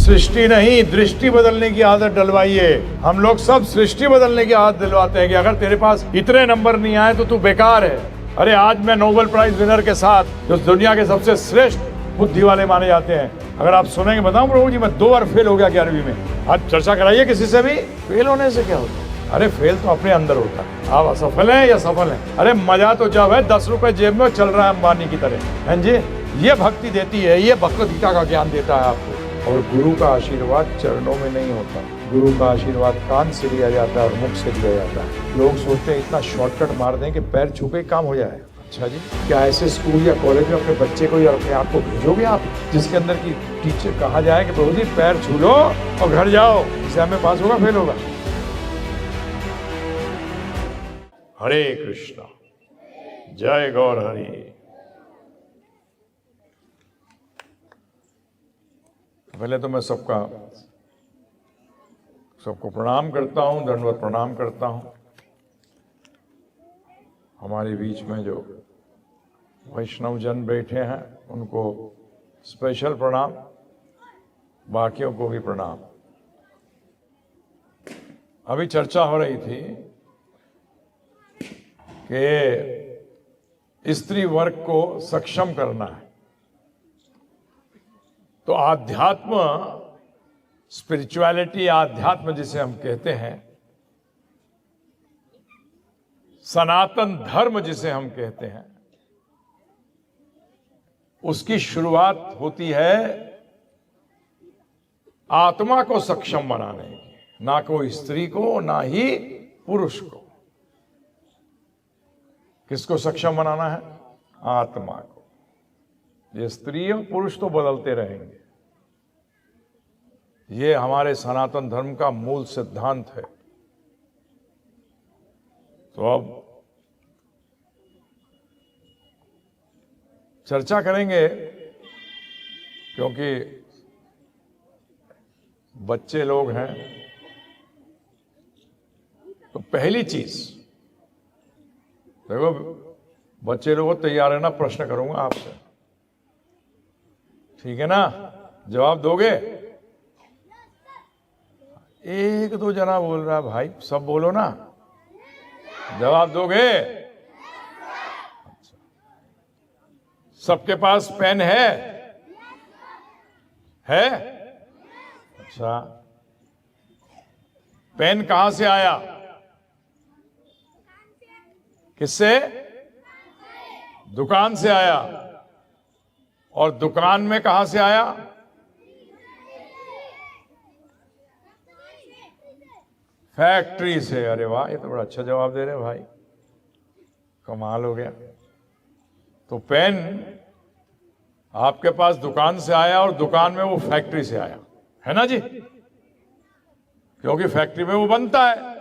सृष्टि नहीं, दृष्टि बदलने की आदत डलवाइए। हम लोग सब सृष्टि बदलने की आदत दिलवाते हैं कि अगर तेरे पास इतने नंबर नहीं आए तो तू बेकार है। अरे आज मैं नोबेल प्राइज विनर के साथ, जो दुनिया के सबसे श्रेष्ठ बुद्धि वाले माने जाते हैं, अगर आप सुनेंगे, बताऊं प्रभु जी, मैं 2 बार फेल हो गया 11वीं में। आज चर्चा कराइए किसी से भी, फेल होने से क्या होता है? अरे फेल तो अपने अंदर होता है। आप असफल हैं या सफल हैं? अरे मजा तो जब है 10 रुपए जेब में चल रहा है अंबानी की तरह। हैं जी, ये भक्ति देती है, ये भगवद गीता का ज्ञान देता है आपको। और गुरु का आशीर्वाद चरणों में नहीं होता, गुरु का आशीर्वाद कान से लिया जाता है और मुख से लिया जाता है। लोग सोचते हैं इतना शॉर्टकट मार दें कि पैर छू के काम हो जाए। अच्छा जी, क्या ऐसे स्कूल या कॉलेज में अपने बच्चे को या अपने आप को भेजोगे आप, जिसके अंदर की टीचर कहा जाए कि प्रभु जी पैर छू लो और घर जाओ, एग्जाम में पास होगा फेल होगा? हरे कृष्णा, जय गौर हरि। पहले तो मैं सबको प्रणाम करता हूं, दंडवत प्रणाम करता हूं। हमारे बीच में जो वैष्णव जन बैठे हैं उनको स्पेशल प्रणाम, बाकियों को भी प्रणाम। अभी चर्चा हो रही थी कि स्त्री वर्ग को सक्षम करना है, तो आध्यात्म, स्पिरिचुअलिटी, आध्यात्म जिसे हम कहते हैं, सनातन धर्म जिसे हम कहते हैं, उसकी शुरुआत होती है आत्मा को सक्षम बनाने की, ना कोई स्त्री को ना ही पुरुष को। किसको सक्षम बनाना है? आत्मा को। ये स्त्री और पुरुष तो बदलते रहेंगे, ये हमारे सनातन धर्म का मूल सिद्धांत है। तो अब चर्चा करेंगे, क्योंकि बच्चे लोग हैं, तो पहली चीज देखो, बच्चे लोगों तैयार है ना, प्रश्न करूंगा आपसे, ठीक है ना? जवाब दोगे? 1-2 जना बोल रहा है भाई, सब बोलो ना, जवाब दोगे? अच्छा, सबके पास पेन है? अच्छा, पेन कहां से आया? किससे? दुकान से आया। और दुकान में कहां से आया? फैक्ट्री से। अरे वाह, ये तो बड़ा अच्छा जवाब दे रहे हैं भाई, कमाल हो गया। तो पेन आपके पास दुकान से आया और दुकान में वो फैक्ट्री से आया, है ना जी? क्योंकि फैक्ट्री में वो बनता है।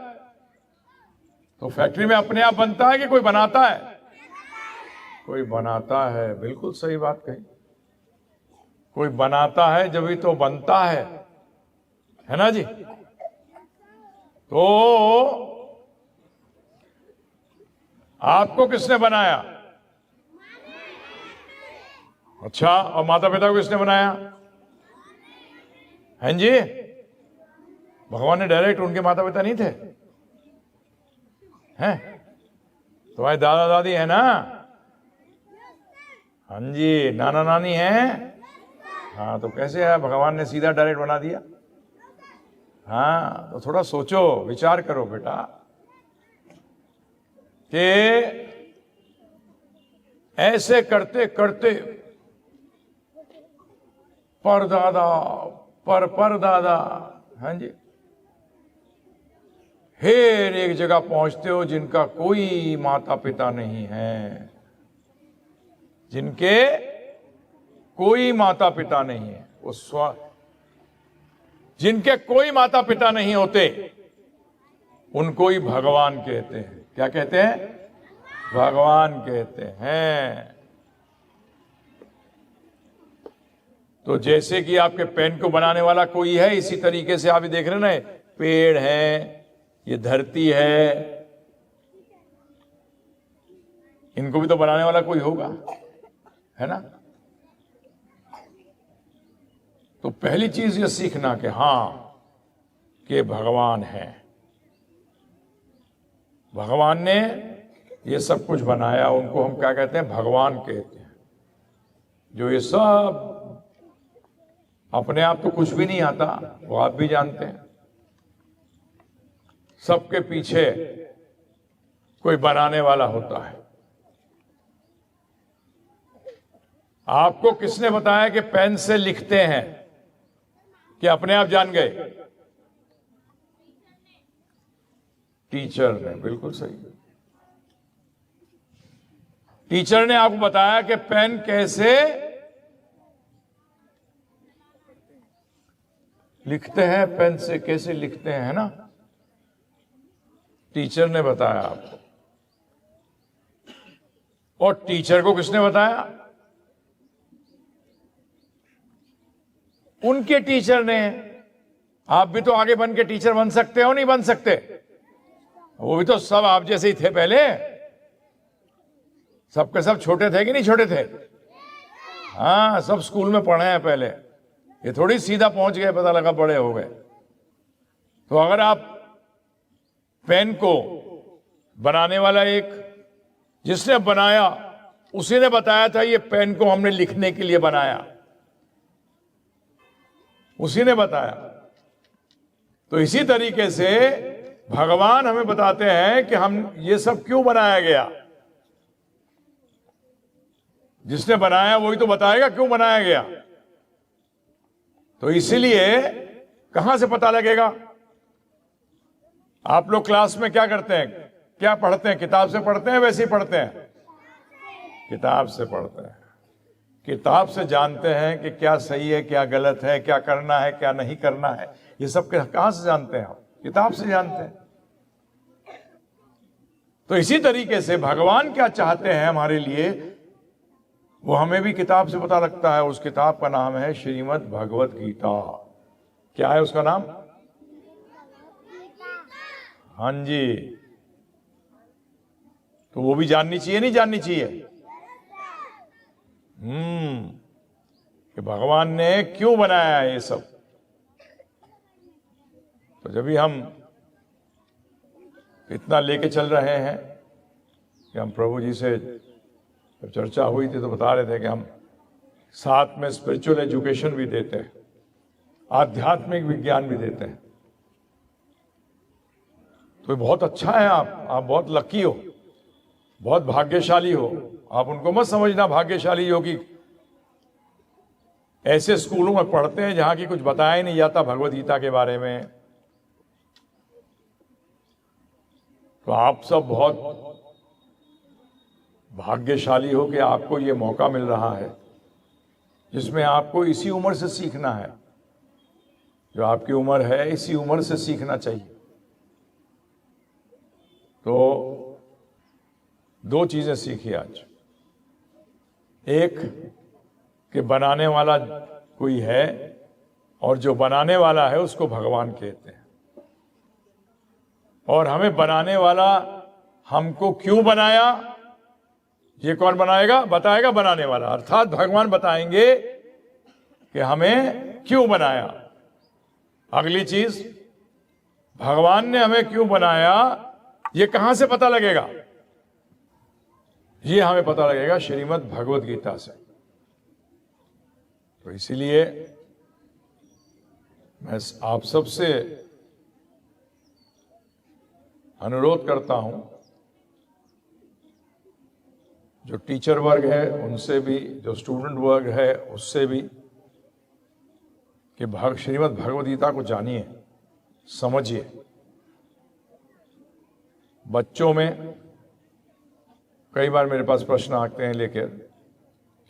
तो फैक्ट्री में अपने आप बनता है कि कोई बनाता है? कोई बनाता है, बिल्कुल सही बात कही। कोई बनाता है जब तो बनता है ना जी? तो आपको किसने बनाया? अच्छा, और माता पिता को किसने बनाया? हैं जी? भगवान ने डायरेक्ट, उनके माता पिता नहीं थे? हैं? तुम्हारे दादा दादी है ना? हाँ जी, नाना नानी है? हाँ, तो कैसे है, भगवान ने सीधा डायरेक्ट बना दिया? हाँ, तो थोड़ा सोचो, विचार करो बेटा, कि ऐसे करते करते परदादा परदादा, हाँ जी, फिर एक जगह पहुंचते हो जिनका कोई माता पिता नहीं है, जिनके कोई माता पिता नहीं है, वो जिनके कोई माता पिता नहीं होते, उनको ही भगवान कहते हैं। क्या कहते हैं? भगवान कहते हैं। तो जैसे कि आपके पेन को बनाने वाला कोई है, इसी तरीके से आप देख रहे हैं ना, पेड़ है, ये धरती है, इनको भी तो बनाने वाला कोई होगा, है ना? तो पहली चीज ये सीखना कि हाँ कि भगवान है, भगवान ने ये सब कुछ बनाया, उनको हम क्या कहते हैं, भगवान कहते हैं। जो ये सब अपने आप तो कुछ भी नहीं आता, वो आप भी जानते हैं। सबके पीछे कोई बनाने वाला होता है। आपको किसने बताया कि पेन से लिखते हैं, कि अपने आप जान गए? टीचर ने, बिल्कुल सही। टीचर ने आपको बताया कि पेन कैसे लिखते हैं, पेन से कैसे लिखते हैं, है ना? टीचर ने बताया आपको। और टीचर को किसने बताया? उनके टीचर ने। आप भी तो आगे बन के टीचर बन सकते हो, नहीं बन सकते? वो भी तो सब आप जैसे ही थे पहले। सबके सब छोटे थे कि नहीं छोटे थे? हाँ, सब स्कूल में पढ़े हैं पहले। ये थोड़ी सीधा पहुंच गए, पता लगा बड़े हो गए। तो अगर आप पेन को बनाने वाला, एक जिसने बनाया उसी ने बताया था ये पेन को हमने लिखने के लिए बनाया, उसी ने बताया। तो इसी तरीके से भगवान हमें बताते हैं कि हम ये सब क्यों बनाया गया। जिसने बनाया वही तो बताएगा क्यों बनाया गया। तो इसीलिए कहां से पता लगेगा? आप लोग क्लास में क्या करते हैं, क्या पढ़ते हैं? किताब से पढ़ते हैं, वैसे ही पढ़ते हैं? किताब से पढ़ते हैं। किताब से जानते हैं कि क्या सही है, क्या गलत है, क्या करना है, क्या नहीं करना है। ये सब कहां से जानते हैं? हम किताब से जानते हैं। तो इसी तरीके से भगवान क्या चाहते हैं हमारे लिए, वो हमें भी किताब से पता लगता है। उस किताब का नाम है श्रीमद् भगवत गीता। क्या है उसका नाम? हाँ जी। तो वो भी जाननी चाहिए, नहीं जाननी चाहिए? कि भगवान ने क्यों बनाया है ये सब। तो जब भी हम इतना लेके चल रहे हैं कि हम प्रभु जी से जब चर्चा हुई थी तो बता रहे थे कि हम साथ में स्पिरिचुअल एजुकेशन भी देते हैं, आध्यात्मिक विज्ञान भी देते हैं। तो बहुत अच्छा है। आप बहुत लकी हो, बहुत भाग्यशाली हो। आप उनको मत समझना भाग्यशाली हो कि ऐसे स्कूलों में पढ़ते हैं जहां की कुछ बताया ही नहीं जाता भगवद गीता के बारे में। तो आप सब बहुत भाग्यशाली हो कि आपको ये मौका मिल रहा है जिसमें आपको इसी उम्र से सीखना है। जो आपकी उम्र है इसी उम्र से सीखना चाहिए। तो दो चीजें सीखी आज। एक कि बनाने वाला कोई है और जो बनाने वाला है उसको भगवान कहते हैं। और हमें बनाने वाला हमको क्यों बनाया, ये कौन बनाएगा? बताएगा बनाने वाला, अर्थात भगवान बताएंगे कि हमें क्यों बनाया। अगली चीज, भगवान ने हमें क्यों बनाया ये कहां से पता लगेगा? ये हमें पता लगेगा श्रीमद् भगवद गीता से। तो इसीलिए मैं आप सबसे अनुरोध करता हूं, जो टीचर वर्ग है उनसे भी, जो स्टूडेंट वर्ग है उससे भी, कि श्रीमद् भगवद गीता को जानिए, समझिए। बच्चों में कई बार मेरे पास प्रश्न आते हैं लेकर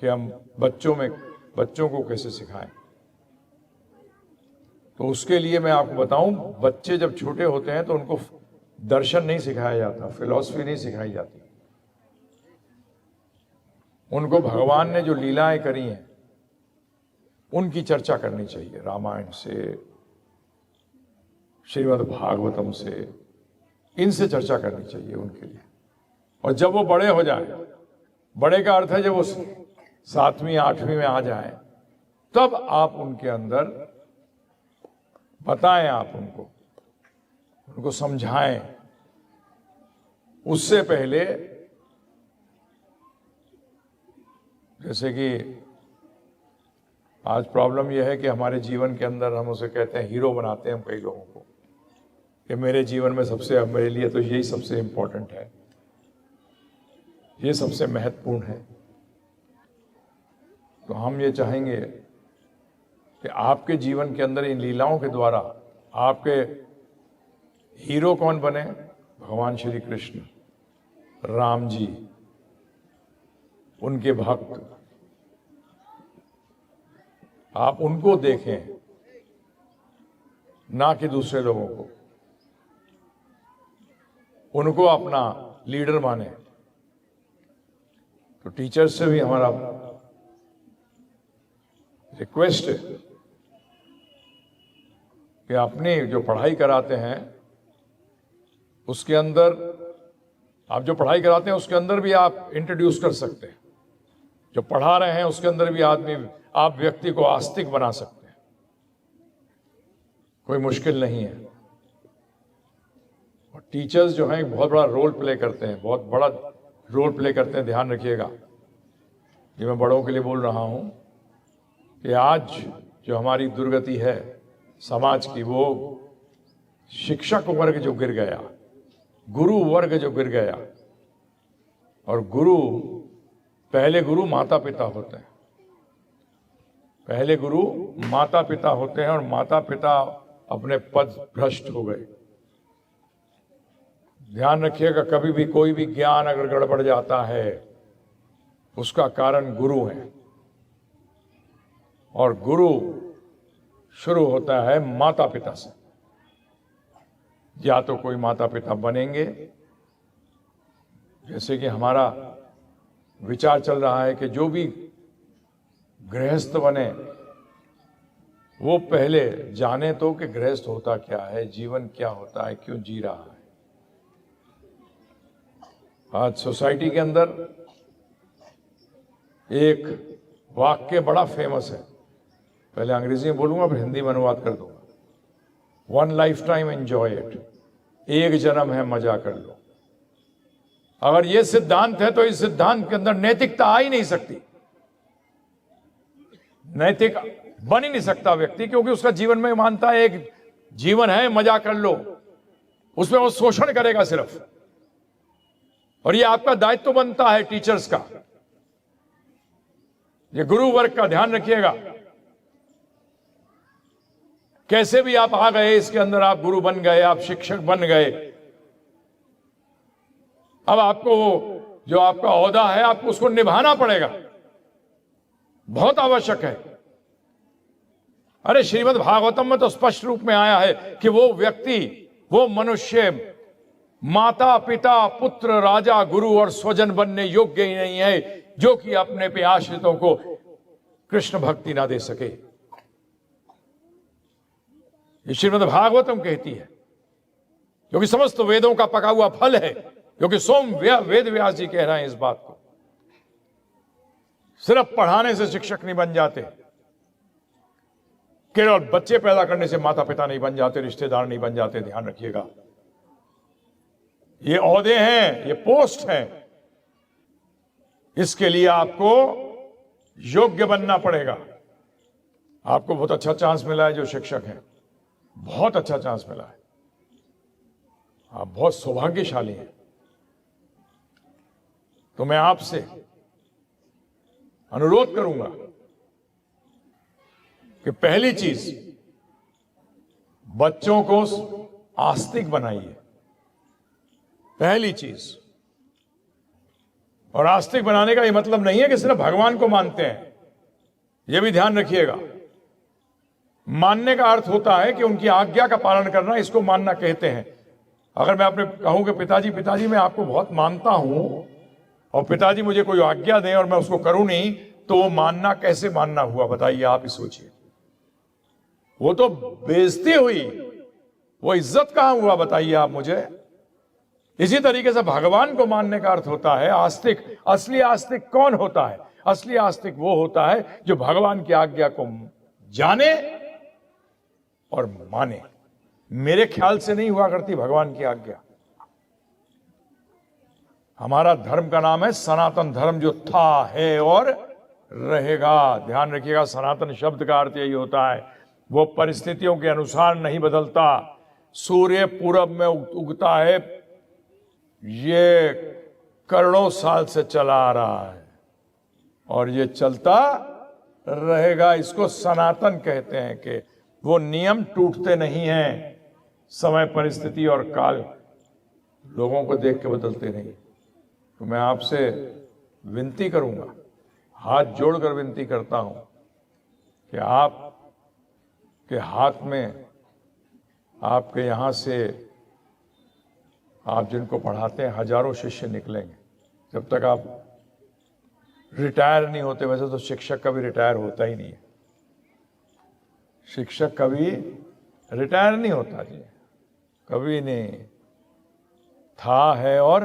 कि हम बच्चों को कैसे सिखाएं। तो उसके लिए मैं आपको बताऊं, बच्चे जब छोटे होते हैं तो उनको दर्शन नहीं सिखाया जाता, फिलॉसफी नहीं सिखाई जाती। उनको भगवान ने जो लीलाएं करी हैं उनकी चर्चा करनी चाहिए। रामायण से, श्रीमद् भागवतम से, इनसे चर्चा करनी चाहिए उनके लिए। और जब वो बड़े हो जाए, बड़े का अर्थ है जब वो 7वीं 8वीं में आ जाए, तब आप उनके अंदर बताएं, आप उनको समझाएं। उससे पहले जैसे कि आज प्रॉब्लम यह है कि हमारे जीवन के अंदर हम उसे कहते हैं, हीरो बनाते हैं हम कई लोगों को कि मेरे जीवन में मेरे लिए तो यही सबसे इंपॉर्टेंट है, ये सबसे महत्वपूर्ण है। तो हम ये चाहेंगे कि आपके जीवन के अंदर इन लीलाओं के द्वारा आपके हीरो कौन बने? भगवान श्री कृष्ण, राम जी, उनके भक्त। आप उनको देखें, ना कि दूसरे लोगों को। उनको अपना लीडर माने। तो टीचर्स से भी हमारा रिक्वेस्ट है कि अपनी जो पढ़ाई कराते हैं उसके अंदर, आप जो पढ़ाई कराते हैं उसके अंदर भी आप इंट्रोड्यूस कर सकते हैं। जो पढ़ा रहे हैं उसके अंदर भी आप व्यक्ति को आस्तिक बना सकते हैं, कोई मुश्किल नहीं है। और टीचर्स जो हैं बहुत बड़ा रोल प्ले करते हैं, बहुत बड़ा रोल प्ले करते हैं। ध्यान रखिएगा, ये मैं बड़ों के लिए बोल रहा हूं कि आज जो हमारी दुर्गति है समाज की, वो शिक्षक वर्ग जो गिर गया, गुरु वर्ग जो गिर गया। और पहले गुरु माता पिता होते हैं, पहले गुरु माता पिता होते हैं, और माता पिता अपने पद भ्रष्ट हो गए। ध्यान रखिएगा, कभी भी कोई भी ज्ञान अगर गड़बड़ जाता है उसका कारण गुरु है, और गुरु शुरू होता है माता पिता से। या तो कोई माता पिता बनेंगे, जैसे कि हमारा विचार चल रहा है कि जो भी गृहस्थ बने वो पहले जाने तो कि गृहस्थ होता क्या है, जीवन क्या होता है, क्यों जी रहा है। आज सोसाइटी के अंदर एक वाक्य बड़ा फेमस है, पहले अंग्रेजी में बोलूंगा फिर हिंदी में अनुवाद कर दूंगा। One life time enjoy it, एक जन्म है मजा कर लो। अगर ये सिद्धांत है तो इस सिद्धांत के अंदर नैतिकता आ ही नहीं सकती, नैतिक बन ही नहीं सकता व्यक्ति, क्योंकि उसका जीवन में मानता है एक जीवन है मजा कर लो, उसमें वो शोषण करेगा सिर्फ। और ये आपका दायित्व बनता है टीचर्स का, ये गुरु वर्ग का। ध्यान रखिएगा, कैसे भी आप आ गए इसके अंदर, आप गुरु बन गए, आप शिक्षक बन गए। अब आपको जो आपका ओहदा है आपको उसको निभाना पड़ेगा, बहुत आवश्यक है। अरे श्रीमद् भागवतम में तो स्पष्ट रूप में आया है कि वो व्यक्ति, वो मनुष्य माता पिता पुत्र राजा गुरु और स्वजन बनने योग्य ही नहीं है जो कि अपने पे आश्रितों को कृष्ण भक्ति ना दे सके। ये श्रीमद् भागवतम कहती है, क्योंकि समस्त वेदों का पका हुआ फल है, क्योंकि वेद व्यास जी कह रहे हैं इस बात को। सिर्फ पढ़ाने से शिक्षक नहीं बन जाते, केवल बच्चे पैदा करने से माता पिता नहीं बन जाते, रिश्तेदार नहीं बन जाते। ध्यान रखिएगा, ये ओहदे हैं, ये पोस्ट हैं, इसके लिए आपको योग्य बनना पड़ेगा। आपको बहुत अच्छा चांस मिला है जो शिक्षक हैं, बहुत अच्छा चांस मिला है, आप बहुत सौभाग्यशाली हैं। तो मैं आपसे अनुरोध करूंगा कि पहली चीज, बच्चों को आस्तिक बनाइए, पहली चीज। और आस्तिक बनाने का यह मतलब नहीं है कि सिर्फ भगवान को मानते हैं, यह भी ध्यान रखिएगा। मानने का अर्थ होता है कि उनकी आज्ञा का पालन करना, इसको मानना कहते हैं। अगर मैं अपने कहूं कि पिताजी मैं आपको बहुत मानता हूं और पिताजी मुझे कोई आज्ञा दें और मैं उसको करूं नहीं, तो वो मानना कैसे मानना हुआ? बताइए, आप ही सोचिए। वो तो बेइज्जती हुई, वो इज्जत कहां हुआ? बताइए आप मुझे। इसी तरीके से भगवान को मानने का अर्थ होता है आस्तिक। असली आस्तिक कौन होता है? असली आस्तिक वो होता है जो भगवान की आज्ञा को जाने और माने। मेरे ख्याल से नहीं हुआ करती भगवान की आज्ञा। हमारा धर्म का नाम है सनातन धर्म, जो था, है और रहेगा। ध्यान रखिएगा, सनातन शब्द का अर्थ यही होता है, वो परिस्थितियों के अनुसार नहीं बदलता। सूर्य पूरब में उगता है, ये करोड़ों साल से चला आ रहा है और ये चलता रहेगा। इसको सनातन कहते हैं कि वो नियम टूटते नहीं हैं, समय, परिस्थिति और काल लोगों को देख के बदलते नहीं। तो मैं आपसे विनती करूंगा, हाथ जोड़कर विनती करता हूं कि आप के हाथ में, आपके यहां से, आप जिनको पढ़ाते हैं, हजारों शिष्य निकलेंगे। जब तक आप रिटायर नहीं होते, वैसे तो शिक्षक कभी रिटायर होता ही नहीं है, शिक्षक कभी रिटायर नहीं होता जी, कभी नहीं। था, है और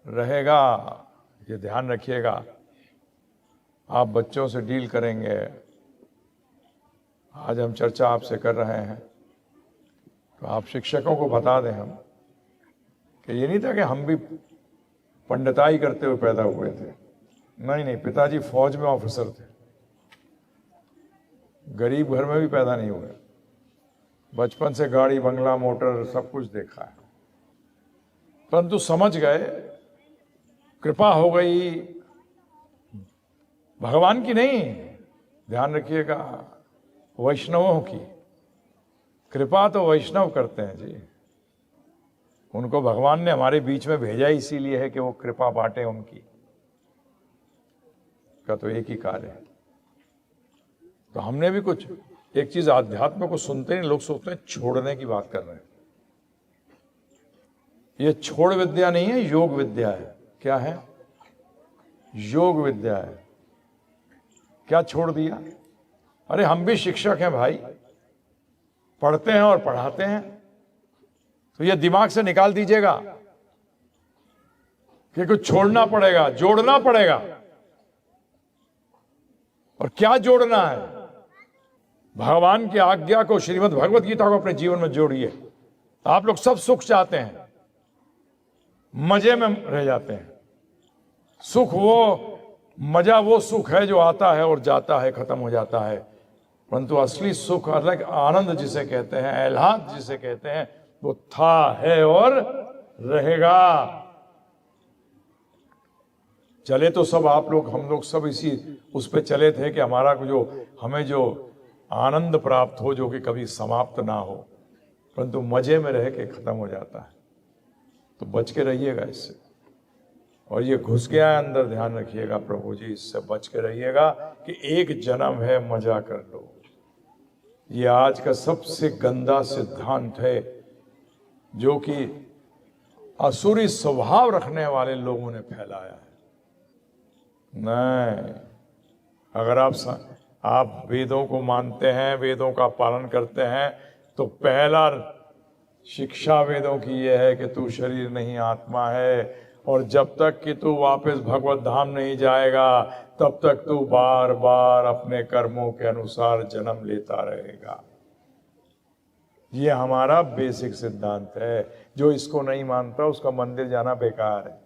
रहेगा, ये ध्यान रखिएगा। आप बच्चों से डील करेंगे, आज हम चर्चा आपसे कर रहे हैं, तो आप शिक्षकों को बता दें हम कि ये नहीं था कि हम भी पंडिताई करते हुए पैदा हुए थे। नहीं, पिताजी फौज में ऑफिसर थे, गरीब घर में भी पैदा नहीं हुए। बचपन से गाड़ी, बंगला, मोटर सब कुछ देखा है, परंतु समझ गए, कृपा हो गई भगवान की नहीं, ध्यान रखिएगा, वैष्णवों की। कृपा तो वैष्णव करते हैं जी, उनको भगवान ने हमारे बीच में भेजा इसीलिए है कि वो कृपा बांटे उनकी, का तो एक ही कार्य है। तो हमने भी कुछ, एक चीज आध्यात्म को सुनते हैं लोग सोचते हैं छोड़ने की बात कर रहे हैं। ये छोड़ विद्या नहीं है, योग विद्या है। क्या है? योग विद्या है। क्या छोड़ दिया? अरे हम भी शिक्षक हैं भाई, पढ़ते हैं और पढ़ाते हैं, तो ये दिमाग से निकाल दीजिएगा कि कुछ छोड़ना पड़ेगा, जोड़ना पड़ेगा। और क्या जोड़ना है? भगवान की आज्ञा को, श्रीमद् भगवत गीता को अपने जीवन में जोड़िए। आप लोग सब सुख चाहते हैं, मजे में रह जाते हैं। सुख वो, मजा वो सुख है जो आता है और जाता है, खत्म हो जाता है, परंतु असली सुख, अलग आनंद जिसे कहते हैं, एहलाद जिसे कहते हैं, वो था, है और रहेगा। चले तो सब आप लोग, हम लोग सब इसी उस पे चले थे कि हमारा हमें जो आनंद प्राप्त हो, जो कि कभी समाप्त ना हो, परंतु मजे में रह के खत्म हो जाता है। तो बच के रहिएगा इससे। और ये घुस गया है अंदर, ध्यान रखिएगा प्रभु जी, इससे बच के रहिएगा कि एक जन्म है, मजा कर लो। ये आज का सबसे गंदा सिद्धांत है जो कि असुरी स्वभाव रखने वाले लोगों ने फैलाया है। नहीं, अगर आप वेदों को मानते हैं, वेदों का पालन करते हैं, तो पहला शिक्षा वेदों की यह है कि तू शरीर नहीं आत्मा है, और जब तक कि तू वापस भगवत धाम नहीं जाएगा, तब तक तू बार बार अपने कर्मों के अनुसार जन्म लेता रहेगा। ये हमारा बेसिक सिद्धांत है। जो इसको नहीं मानता उसका मंदिर जाना बेकार है।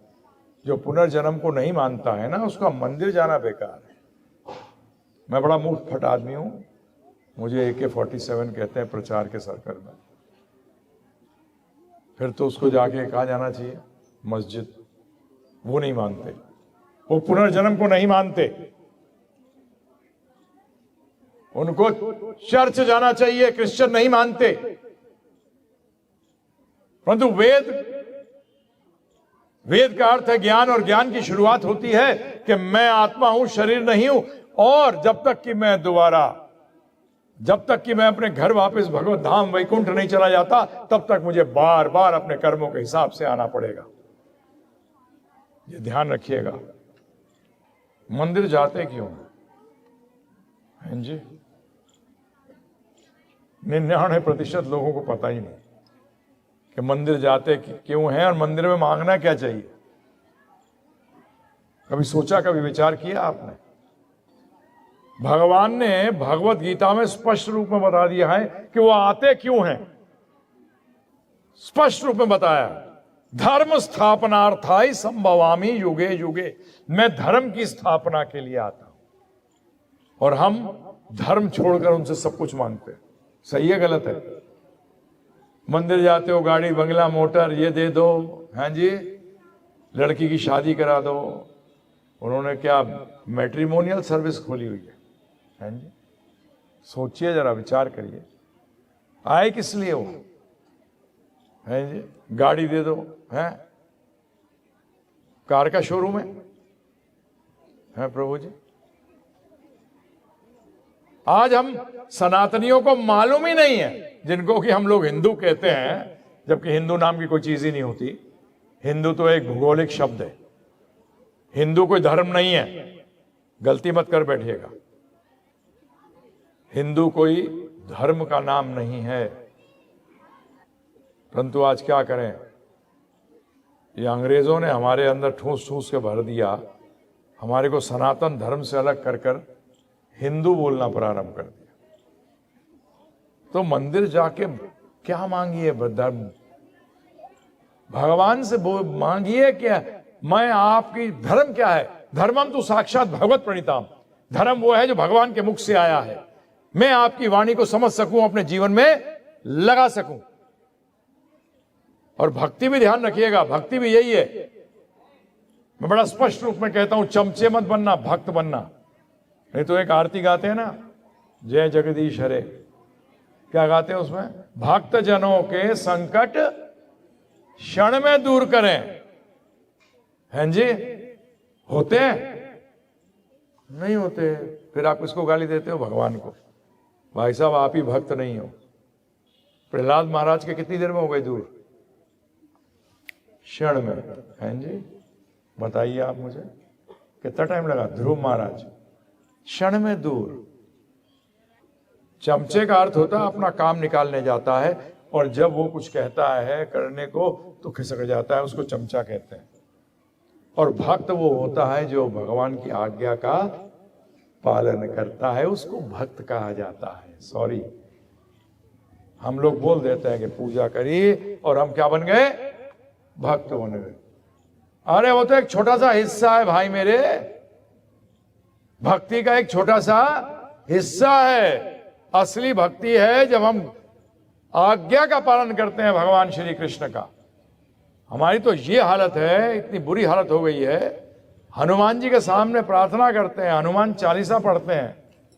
जो पुनर्जन्म को नहीं मानता है ना, उसका मंदिर जाना बेकार है। मैं बड़ा मुफ्त फट आदमी हूं, मुझे AK-47 कहते हैं प्रचार के सर्कल में। फिर तो उसको जाके कहा जाना चाहिए मस्जिद। वो नहीं मानते, वो पुनर्जन्म को नहीं मानते। उनको चर्च जाना चाहिए, क्रिश्चियन नहीं मानते। परंतु वेद का अर्थ है ज्ञान, और ज्ञान की शुरुआत होती है कि मैं आत्मा हूं, शरीर नहीं हूं, और जब तक कि मैं अपने घर वापस भगवत धाम वैकुंठ नहीं चला जाता, तब तक मुझे बार बार अपने कर्मों के हिसाब से आना पड़ेगा। ये ध्यान रखिएगा। मंदिर जाते क्यों हैं जी? 99% लोगों को पता ही नहीं कि मंदिर जाते क्यों हैं, और मंदिर में मांगना क्या चाहिए। कभी सोचा, कभी विचार किया आपने? भगवान ने भगवत गीता में स्पष्ट रूप में बता दिया है कि वो आते क्यों हैं। स्पष्ट रूप में बताया, धर्म स्थापनार्थाय संभवामि युगे युगे। मैं धर्म की स्थापना के लिए आता हूं, और हम धर्म छोड़कर उनसे सब कुछ मांगते हैं। सही है गलत है? मंदिर जाते हो, गाड़ी बंगला मोटर ये दे दो, हाँ जी, लड़की की शादी करा दो। उन्होंने क्या मैट्रिमोनियल सर्विस खोली हुई है, हाँ जी। सोचिए जरा, विचार करिए, आए किस लिए वो, है जी। गाड़ी दे दो, है कार का शोरूम है प्रभु जी। आज हम सनातनियों को मालूम ही नहीं है, जिनको कि हम लोग हिंदू कहते हैं, जबकि हिंदू नाम की कोई चीज ही नहीं होती। हिंदू तो एक भौगोलिक शब्द है, हिंदू कोई धर्म नहीं है, गलती मत कर बैठिएगा। हिंदू कोई धर्म का नाम नहीं है। परंतु आज क्या करें, ये अंग्रेजों ने हमारे अंदर ठूस ठूस के भर दिया, हमारे को सनातन धर्म से अलग कर कर हिंदू बोलना प्रारंभ कर दिया। तो मंदिर जाके क्या मांगिए, धर्म भगवान से मांगिए क्या, मैं आपकी धर्म क्या है? धर्मम तो साक्षात भगवत प्रणीताम। धर्म वो है जो भगवान के मुख से आया है, मैं आपकी वाणी को समझ सकूं, अपने जीवन में लगा सकूं। और भक्ति भी ध्यान रखिएगा, भक्ति भी यही है। मैं बड़ा स्पष्ट रूप में कहता हूं, चमचे मत बनना, भक्त बनना। नहीं तो एक आरती गाते हैं ना, जय जगदीश हरे, क्या गाते हैं उसमें? भक्त जनों के संकट क्षण में दूर करें। हैं जी, होते हैं? नहीं होते। फिर आप किसको गाली देते हो? भगवान को। भाई साहब, आप ही भक्त नहीं हो। प्रहलाद महाराज के कितनी देर में हो गए दूर? क्षण में। हैं जी, बताइए आप मुझे, कितना टाइम लगा? ध्रुव महाराज क्षण में दूर। चमचे का अर्थ होता है अपना काम निकालने जाता है, और जब वो कुछ कहता है करने को तो खिसक जाता है, उसको चमचा कहते हैं। और भक्त वो होता है जो भगवान की आज्ञा का पालन करता है, उसको भक्त कहा जाता है। सॉरी, हम लोग बोल देते हैं कि पूजा करी, और हम क्या बन गए? भक्त बन गए। अरे वो तो एक छोटा सा हिस्सा है भाई मेरे, भक्ति का एक छोटा सा हिस्सा है। असली भक्ति है जब हम आज्ञा का पालन करते हैं भगवान श्री कृष्ण का। हमारी तो ये हालत है, इतनी बुरी हालत हो गई है, हनुमान जी के सामने प्रार्थना करते हैं, हनुमान चालीसा पढ़ते हैं,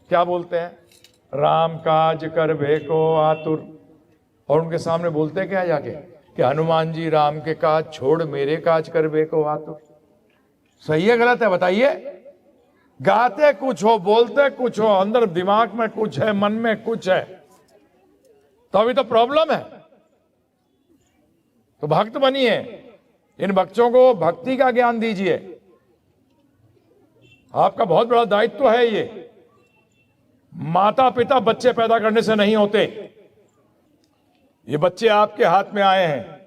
क्या बोलते हैं? राम काज करबे को आतुर। और उनके सामने बोलते हैं क्या जाके कि हनुमान जी राम के काज छोड़ मेरे काज करबे को आतुर। सही है गलत है? बताइए। गाते कुछ हो, बोलते कुछ हो, अंदर दिमाग में कुछ है, मन में कुछ है, तो अभी तो प्रॉब्लम है। तो भक्त बनिए, इन बच्चों को भक्ति का ज्ञान दीजिए। आपका बहुत बड़ा दायित्व है ये। माता पिता बच्चे पैदा करने से नहीं होते, ये बच्चे आपके हाथ में आए हैं।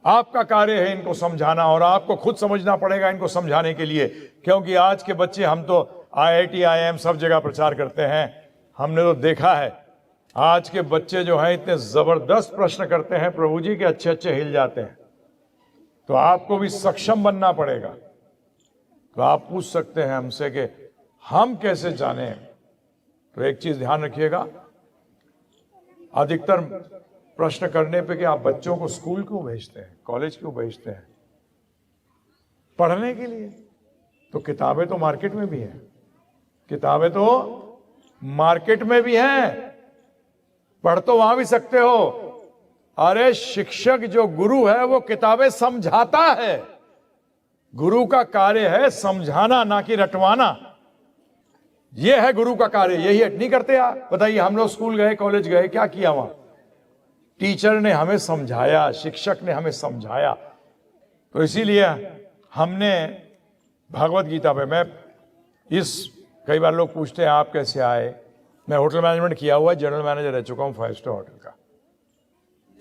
आपका कार्य है इनको समझाना, और आपको खुद समझना पड़ेगा इनको समझाने के लिए। क्योंकि आज के बच्चे, हम तो IIT IIM सब जगह प्रचार करते हैं, हमने तो देखा है आज के बच्चे जो हैं इतने जबरदस्त प्रश्न करते हैं प्रभु जी के, अच्छे अच्छे हिल जाते हैं। तो आपको भी सक्षम बनना पड़ेगा। तो आप पूछ सकते हैं हमसे कि हम कैसे जाने। तो एक चीज ध्यान रखिएगा, अधिकतर प्रश्न करने पे कि आप बच्चों को स्कूल क्यों भेजते हैं, कॉलेज क्यों भेजते हैं? पढ़ने के लिए। तो किताबें तो मार्केट में भी हैं, किताबें तो मार्केट में भी हैं, पढ़ तो वहां भी सकते हो। अरे शिक्षक जो गुरु है वो किताबें समझाता है, गुरु का कार्य है समझाना, ना कि रटवाना। यह है गुरु का कार्य, यही है। नहीं करते आप? बताइए, हम लोग स्कूल गए, कॉलेज गए, क्या किया वहां? टीचर ने हमें समझाया, शिक्षक ने हमें समझाया। तो इसीलिए हमने भगवत गीता पे, मैं कई बार लोग पूछते हैं आप कैसे आए। मैं होटल मैनेजमेंट किया हुआ है, जनरल मैनेजर रह चुका हूं 5 स्टार होटल का।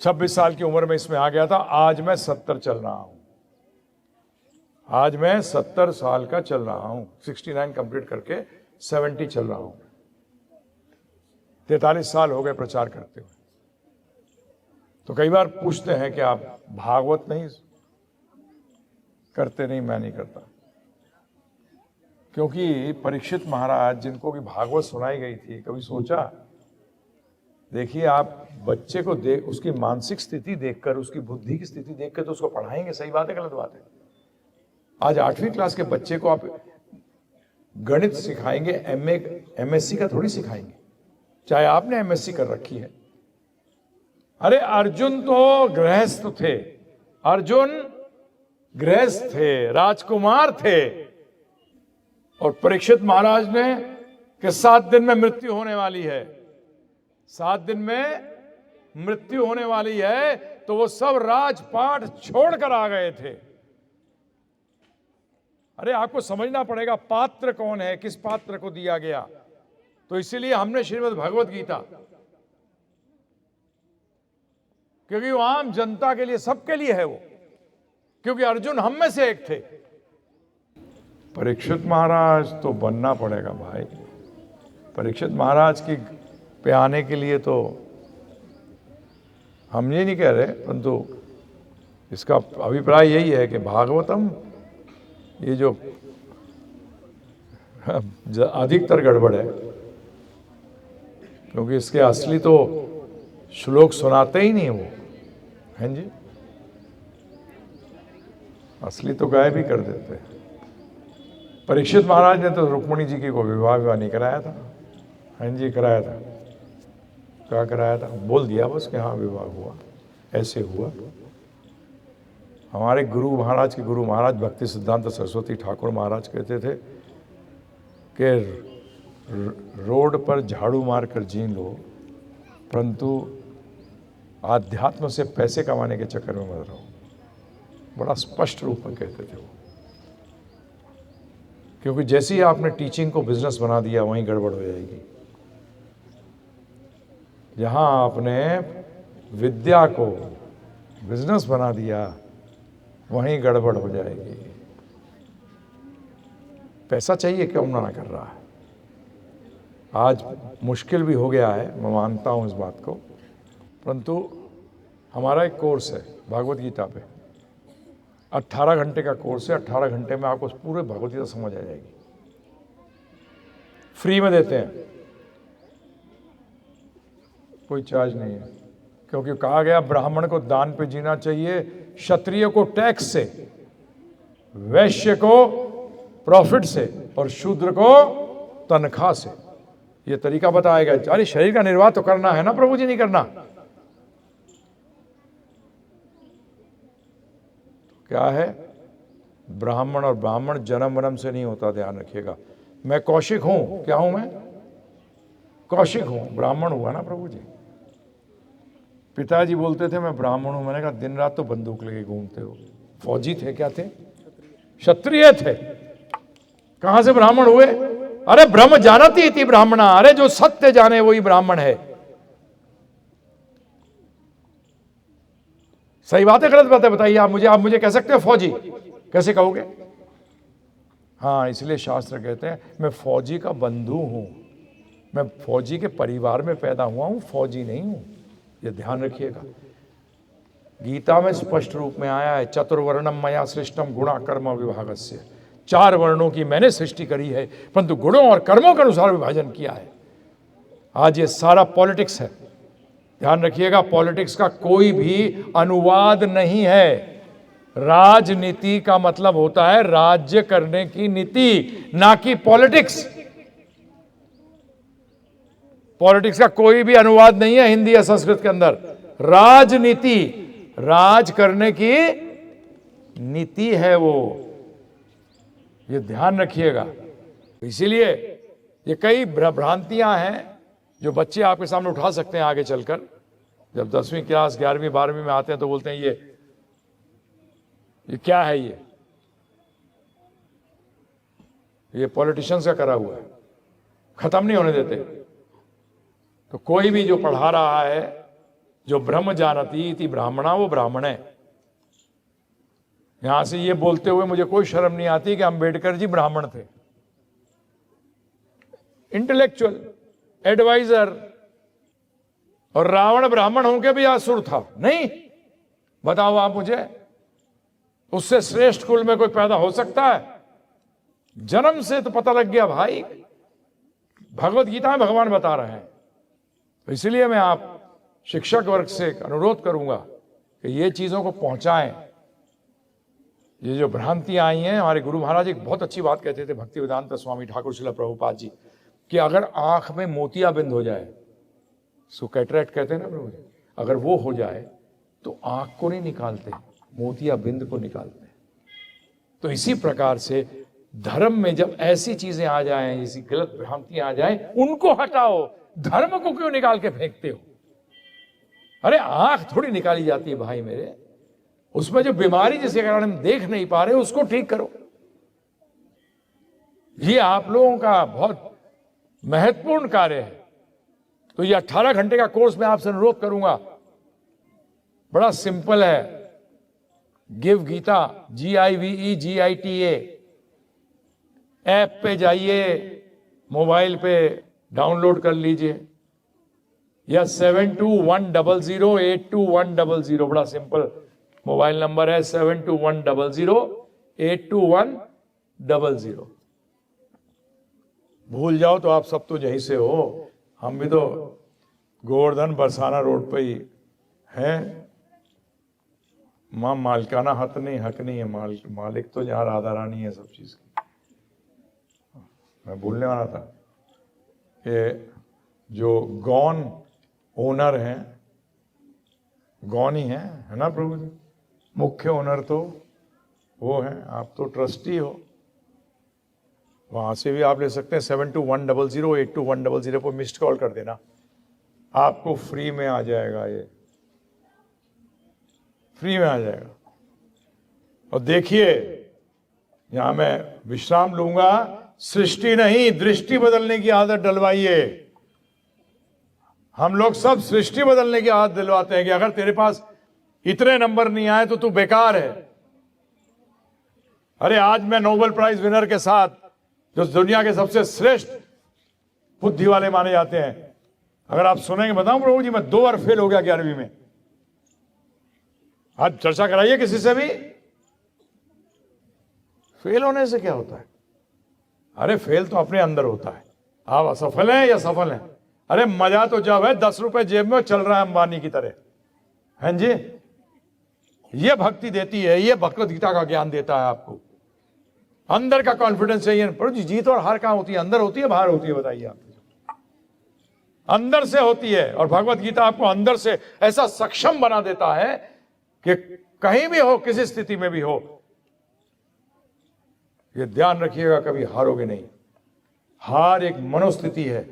26 साल की उम्र में इसमें आ गया था। आज मैं 70 चल रहा हूं, आज मैं 70 साल का चल रहा हूं। 69 कंप्लीट करके 70 चल रहा हूं, 43 साल हो गए प्रचार करते हुए। तो कई बार पूछते हैं कि आप भागवत नहीं करते? नहीं, मैं नहीं करता, क्योंकि परीक्षित महाराज जिनको भी भागवत सुनाई गई थी, कभी सोचा? देखिए, आप बच्चे को देख, उसकी मानसिक स्थिति देखकर, उसकी बुद्धि की स्थिति देखकर तो उसको पढ़ाएंगे, सही बात है गलत बात है? आज 8वीं क्लास के बच्चे को आप गणित सिखाएंगे, MSc का थोड़ी सिखाएंगे, चाहे आपने MSc कर रखी है। अरे अर्जुन तो गृहस्थ थे, अर्जुन गृहस्थ थे, राजकुमार थे, और परीक्षित महाराज ने कि 7 दिन में मृत्यु होने वाली है, 7 दिन में मृत्यु होने वाली है, तो वो सब राजपाट छोड़कर आ गए थे। अरे आपको समझना पड़ेगा पात्र कौन है, किस पात्र को दिया गया। तो इसीलिए हमने श्रीमद् भगवत गीता, क्योंकि वो आम जनता के लिए, सबके लिए है वो, क्योंकि अर्जुन हम में से एक थे। परीक्षित महाराज तो बनना पड़ेगा भाई। परीक्षित महाराज की पे आने के लिए तो हम ये नहीं कह रहे, परंतु इसका अभिप्राय यही है कि भागवतम ये जो अधिकतर गड़बड़ है, क्योंकि इसके असली तो श्लोक सुनाते ही नहीं वो, हैं जी, असली तो गायब भी कर देते हैं। परीक्षित महाराज ने तो रुक्मिणी जी की को विवाह नहीं कराया था, हैं जी, कराया था? क्या कराया था? बोल दिया बस कि हाँ विवाह हुआ, ऐसे हुआ। हमारे गुरु महाराज के गुरु महाराज भक्ति सिद्धांत सरस्वती ठाकुर महाराज कहते थे कि रोड पर झाड़ू मार कर जी लो, परंतु आध्यात्म से पैसे कमाने के चक्कर में मत रहो। बड़ा स्पष्ट रूप में कहते थे वो, क्योंकि जैसे ही आपने टीचिंग को बिजनेस बना दिया, वहीं गड़बड़ हो जाएगी। जहां आपने विद्या को बिजनेस बना दिया, वहीं गड़बड़ हो जाएगी। पैसा चाहिए, क्यों ना कर रहा है। आज मुश्किल भी हो गया है, मैं मानता हूं इस बात को, परंतु हमारा एक कोर्स है भागवत गीता पे, 18 घंटे का कोर्स है। 18 घंटे में आपको पूरे भागवत गीता समझ आ जाएगी, फ्री में देते हैं, कोई चार्ज नहीं है। क्योंकि कहा गया ब्राह्मण को दान पे जीना चाहिए, क्षत्रिय को टैक्स से, वैश्य को प्रॉफिट से, और शूद्र को तनख्वाह से। ये तरीका बताया गया। अरे शरीर का निर्वाह तो करना है ना प्रभु जी, नहीं करना? क्या है? ब्राह्मण, और ब्राह्मण जन्म वन्म से नहीं होता, ध्यान रखिएगा। मैं कौशिक हूं, क्या हूं मैं? कौशिक हूं, ब्राह्मण हुआ ना प्रभु जी। पिताजी बोलते थे मैं ब्राह्मण हूं, मैंने कहा दिन रात तो बंदूक लेके घूमते हो। फौजी थे, क्या थे? क्षत्रिय थे। कहां से ब्राह्मण हुए? अरे ब्रह्म जानती थी ब्राह्मणा, अरे जो सत्य जाने वही ब्राह्मण है। सही बात है गलत बात है? बताइए आप मुझे कह सकते हो फौजी? कैसे कहोगे? हाँ, इसलिए शास्त्र कहते हैं मैं फौजी का बंधु हूं, मैं फौजी के परिवार में पैदा हुआ हूं, फौजी नहीं हूं। ये ध्यान रखिएगा। गीता में स्पष्ट रूप में आया है, चतुर्वर्णम मया सृष्टम गुणा कर्म विभागस्य। 4 वर्णों की मैंने सृष्टि करी है, परंतु गुणों और कर्मों के अनुसार विभाजन किया है। आज ये सारा पॉलिटिक्स है, ध्यान रखिएगा। पॉलिटिक्स का कोई भी अनुवाद नहीं है। राजनीति का मतलब होता है राज्य करने की नीति, ना कि पॉलिटिक्स। पॉलिटिक्स का कोई भी अनुवाद नहीं है हिंदी या संस्कृत के अंदर। राजनीति, राज करने की नीति है वो, ये ध्यान रखिएगा। इसीलिए ये कई भ्रांतियां हैं जो बच्चे आपके सामने उठा सकते हैं आगे चलकर। जब 10वीं क्लास 11वीं 12वीं में आते हैं तो बोलते हैं ये क्या है? ये पॉलिटिशियंस का करा हुआ है, खत्म नहीं होने देते। तो कोई भी जो पढ़ा रहा है, जो ब्रह्म जानती थी ब्राह्मणा, वो ब्राह्मण है। यहां से ये बोलते हुए मुझे कोई शर्म नहीं आती कि अंबेडकर जी ब्राह्मण थे। इंटेलेक्चुअल, एडवाइजर, और रावण ब्राह्मण होकर भी असुर था नहीं? बताओ आप मुझे, उससे श्रेष्ठ कुल में कोई पैदा हो सकता है? जन्म से तो पता लग गया भाई, भगवत गीता में भगवान बता रहे हैं। तो इसलिए मैं आप शिक्षक वर्ग से अनुरोध करूंगा कि ये चीजों को पहुंचाएं। ये जो भ्रांतियां आई हैं, हमारे गुरु महाराज एक बहुत अच्छी बात कहते थे, भक्तिवेदांत स्वामी ठाकुर श्रील प्रभुपाद जी, कि अगर आंख में मोतियाबिंद हो जाए, सो कैटरैक्ट कहते हैं ना प्रभु जी, अगर वो हो जाए तो आंख को नहीं निकालते, मोतियाबिंद को निकालते हैं। तो इसी प्रकार से धर्म में जब ऐसी चीजें आ जाएं, ऐसी गलत भ्रांतियां आ जाएं, उनको हटाओ, धर्म को क्यों निकाल के फेंकते हो? अरे आंख थोड़ी निकाली जाती है भाई मेरे, उसमें जो बीमारी जिसके कारण हम देख नहीं पा रहे उसको ठीक करो। ये आप लोगों का बहुत महत्वपूर्ण कार्य है। तो ये 18 घंटे का कोर्स मैं आपसे अनुरोध करूंगा, बड़ा सिंपल है। गिव गीता, GIVEGITA ऐप पे जाइए, मोबाइल पे डाउनलोड कर लीजिए, या 7210082100, बड़ा सिंपल मोबाइल नंबर है, 7210082100। भूल जाओ तो आप सब तो यहीं से हो, हम भी तो गोवर्धन बरसाना रोड पे ही हैं। माँ मालिकाना हक नहीं है, मालिक तो यहाँ राधा रानी है सब चीज की। मैं बोलने वाला था कि जो गौन ओनर हैं, गौन ही है ना प्रभु जी? मुख्य ओनर तो वो हैं, आप तो ट्रस्टी हो। वहां से भी आप ले सकते हैं, 7210082100 पर मिस्ड कॉल कर देना, आपको फ्री में आ जाएगा, ये फ्री में आ जाएगा। और देखिए, यहां मैं विश्राम लूंगा, सृष्टि नहीं दृष्टि बदलने की आदत डलवाइए। हम लोग सब सृष्टि बदलने की आदत दिलवाते हैं कि अगर तेरे पास इतने नंबर नहीं आए तो तू बेकार है। अरे आज मैं नोबेल प्राइज विनर के साथ, जो दुनिया के सबसे श्रेष्ठ बुद्धि वाले माने जाते हैं, अगर आप सुनेंगे, बताऊं प्रभु जी, मैं 2 बार फेल हो गया 11वीं में। आज चर्चा कराइए किसी से भी, फेल होने से क्या होता है? अरे फेल तो अपने अंदर होता है। आप असफल हैं या सफल हैं? अरे मजा तो जब है 10 रुपए जेब में चल रहा है अंबानी की तरह, हैं जी? ये भक्ति देती है, ये भगवत गीता का ज्ञान देता है आपको। अंदर का कॉन्फिडेंस चाहिए। प्रभु जी, जीत और हार कहां होती है? अंदर होती है, बाहर होती है? बताइए आप। अंदर से होती है, और भगवत गीता आपको अंदर से ऐसा सक्षम बना देता है कि कहीं भी हो, किसी स्थिति में भी हो, ये ध्यान रखिएगा, कभी हारोगे नहीं। हार एक मनोस्थिति है।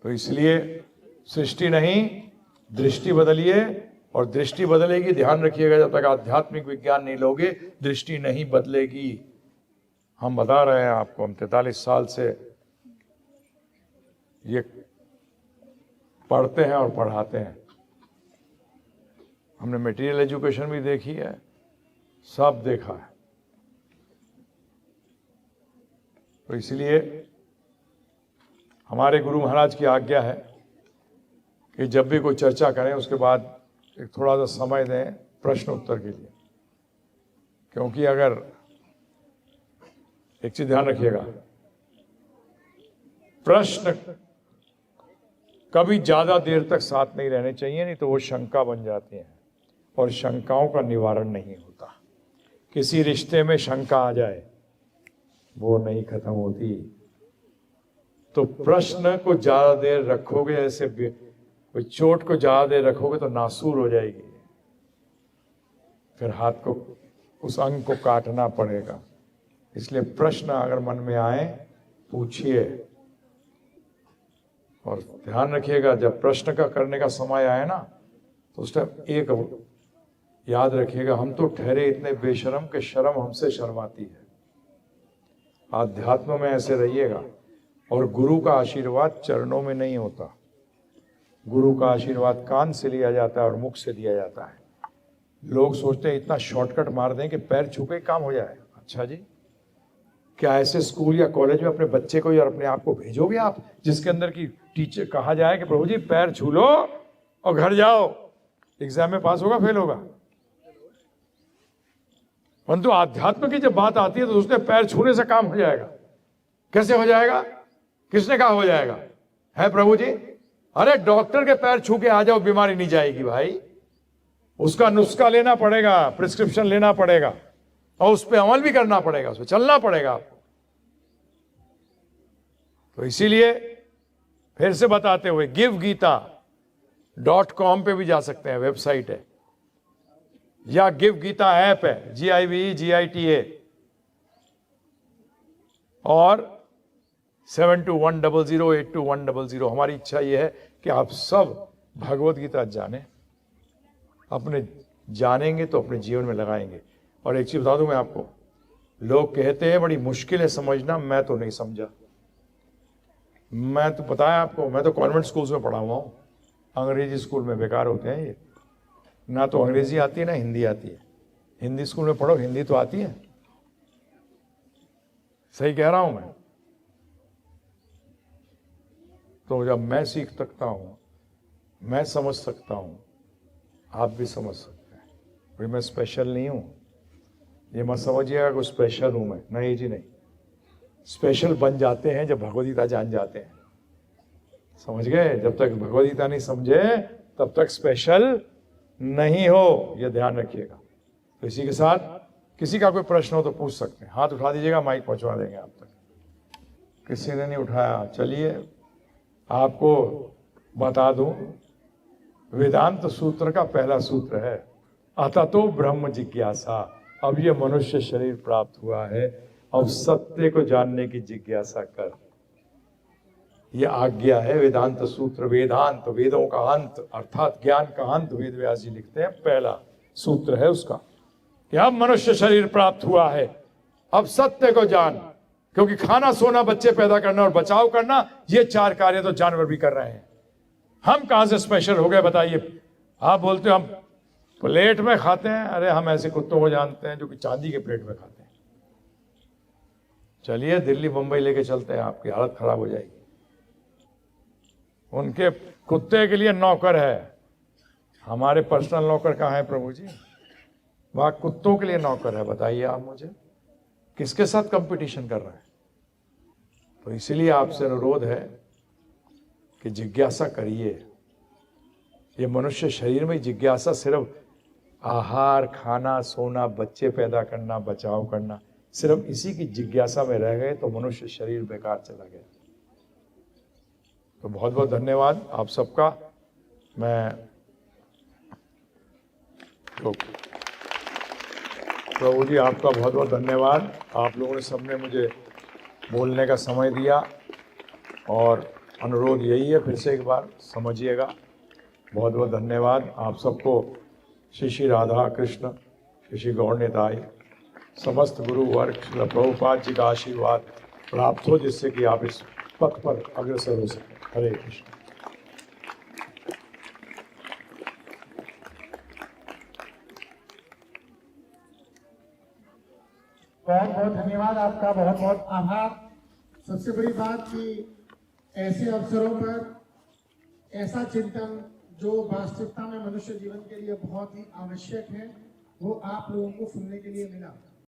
तो इसलिए सृष्टि नहीं दृष्टि बदलिए, और दृष्टि बदलेगी, ध्यान रखिएगा, जब तक आध्यात्मिक विज्ञान नहीं लोगे दृष्टि नहीं बदलेगी। हम बता रहे हैं आपको, हम 43 साल से ये पढ़ते हैं और पढ़ाते हैं। हमने मटेरियल एजुकेशन भी देखी है, सब देखा है। तो इसलिए हमारे गुरु महाराज की आज्ञा है कि जब भी कोई चर्चा करें उसके बाद एक थोड़ा सा समय दें प्रश्न उत्तर के लिए। क्योंकि अगर एक चीज ध्यान रखिएगा, प्रश्न कभी ज्यादा देर तक साथ नहीं रहने चाहिए, नहीं तो वो शंका बन जाती हैं, और शंकाओं का निवारण नहीं होता। किसी रिश्ते में शंका आ जाए, वो नहीं खत्म होती। तो प्रश्न को ज्यादा देर रखोगे, ऐसे कोई चोट को ज्यादा देर रखोगे तो नासूर हो जाएगी, फिर हाथ को, उस अंग को काटना पड़ेगा। इसलिए प्रश्न अगर मन में आए पूछिए, और ध्यान रखिएगा जब प्रश्न का करने का समय आए ना, तो उस टाइम एक याद रखिएगा, हम तो ठहरे इतने बेशरम के शर्म हमसे शर्माती है। आध्यात्म में ऐसे रहिएगा। और गुरु का आशीर्वाद चरणों में नहीं होता, गुरु का आशीर्वाद कान से लिया जाता है और मुख से दिया जाता है। लोग सोचते हैं इतना शॉर्टकट मार दें कि पैर छू के काम हो जाए। अच्छा जी, क्या ऐसे स्कूल या कॉलेज में अपने बच्चे को या अपने आप को भेजोगे आप, जिसके अंदर की टीचर कहा जाए कि प्रभु जी पैर छू लो और घर जाओ, एग्जाम में पास होगा फेल होगा? परंतु आध्यात्म की जब बात आती है तो उसने पैर छूने से काम हो जाएगा। कैसे हो जाएगा? किसने कहा हो जाएगा? है प्रभु जी? अरे डॉक्टर के पैर छू के आ जाओ, बीमारी नहीं जाएगी भाई। उसका नुस्खा लेना पड़ेगा, प्रिस्क्रिप्शन लेना पड़ेगा और उस पर अमल भी करना पड़ेगा, उस पर चलना पड़ेगा आपको। तो इसीलिए फिर से बताते हुए givegita.com पे भी जा सकते हैं, वेबसाइट है, या गिव गीता ऐप है, GIVEGITA, और 7210082100। हमारी इच्छा यह है कि आप सब भगवत गीता जानें, अपने जानेंगे तो अपने जीवन में लगाएंगे। और एक चीज बता दूं मैं आपको, लोग कहते हैं बड़ी मुश्किल है समझना, मैं तो नहीं समझा। मैं तो बताया आपको, मैं तो कॉन्वेंट स्कूल्स में पढ़ा हुआ हूं, अंग्रेजी स्कूल में बेकार होते हैं ये, ना तो अंग्रेजी आती है ना हिंदी आती है। हिंदी स्कूल में पढ़ो, हिंदी तो आती है। सही कह रहा हूं मैं? तो जब मैं सीख सकता हूं, मैं समझ सकता हूं, आप भी समझ सकते हैं। भाई मैं स्पेशल नहीं हूं, ये मत समझिएगा कि स्पेशल हूं मैं, नहीं जी नहीं। स्पेशल बन जाते हैं जब भगवद गीता जान जाते हैं, समझ गए? जब तक भगवद गीता नहीं समझे तब तक स्पेशल नहीं हो, यह ध्यान रखिएगा। तो इसी के साथ किसी का कोई प्रश्न हो तो पूछ सकते हैं, हाथ उठा दीजिएगा, माइक पहुंचवा देंगे आप तक। किसी ने नहीं उठाया, चलिए आपको बता दूं, वेदांत सूत्र का पहला सूत्र है अततो ब्रह्म जिज्ञासा। अब ये मनुष्य शरीर प्राप्त हुआ है, अब सत्य को जानने की जिज्ञासा कर। यह आज्ञा है वेदांत सूत्र। वेदांत वेदों का अंत अर्थात ज्ञान का अंत वेद व्यास जी लिखते हैं, पहला सूत्र है उसका कि अब मनुष्य शरीर प्राप्त हुआ है, अब सत्य को जान। क्योंकि खाना सोना बच्चे पैदा करना और बचाव करना, ये चार कार्य तो जानवर भी कर रहे हैं। हम कहां से स्पेशल हो गए बताइए? आप बोलते हो हम प्लेट में खाते हैं, अरे हम ऐसे कुत्तों को जानते हैं जो कि चांदी के प्लेट में खाते हैं। चलिए दिल्ली मुंबई लेके चलते हैं, आपकी हालत खराब हो जाएगी। उनके कुत्ते के लिए नौकर है, हमारे पर्सनल नौकर कहाँ है प्रभु जी? वहां कुत्तों के लिए नौकर है। बताइए आप मुझे, किसके साथ कंपटीशन कर रहे हैं? तो इसीलिए आपसे अनुरोध है कि जिज्ञासा करिए। ये मनुष्य शरीर में जिज्ञासा सिर्फ आहार, खाना, सोना, बच्चे पैदा करना, बचाव करना, सिर्फ इसी की जिज्ञासा में रह गए तो मनुष्य शरीर बेकार चला गया। तो बहुत बहुत धन्यवाद आप सबका। मैं प्रभु जी आपका बहुत बहुत धन्यवाद। आप लोगों ने सबने मुझे बोलने का समय दिया और अनुरोध यही है, फिर से एक बार समझिएगा। बहुत बहुत धन्यवाद आप सबको। श्री श्री राधा कृष्ण, श्री श्री गौर निताई, समस्त गुरु वर्ग श्रील प्रभुपाद जी का आशीर्वाद प्राप्त हो, जिससे कि आप इस पथ पर अग्रसर हो सकें। हरे कृष्ण। बहुत बहुत धन्यवाद आपका, बहुत बहुत आभार। सबसे बड़ी बात कि ऐसे अवसरों पर ऐसा चिंतन जो वास्तविकता में मनुष्य जीवन के लिए बहुत ही आवश्यक है, वो आप लोगों को सुनने के लिए मिला।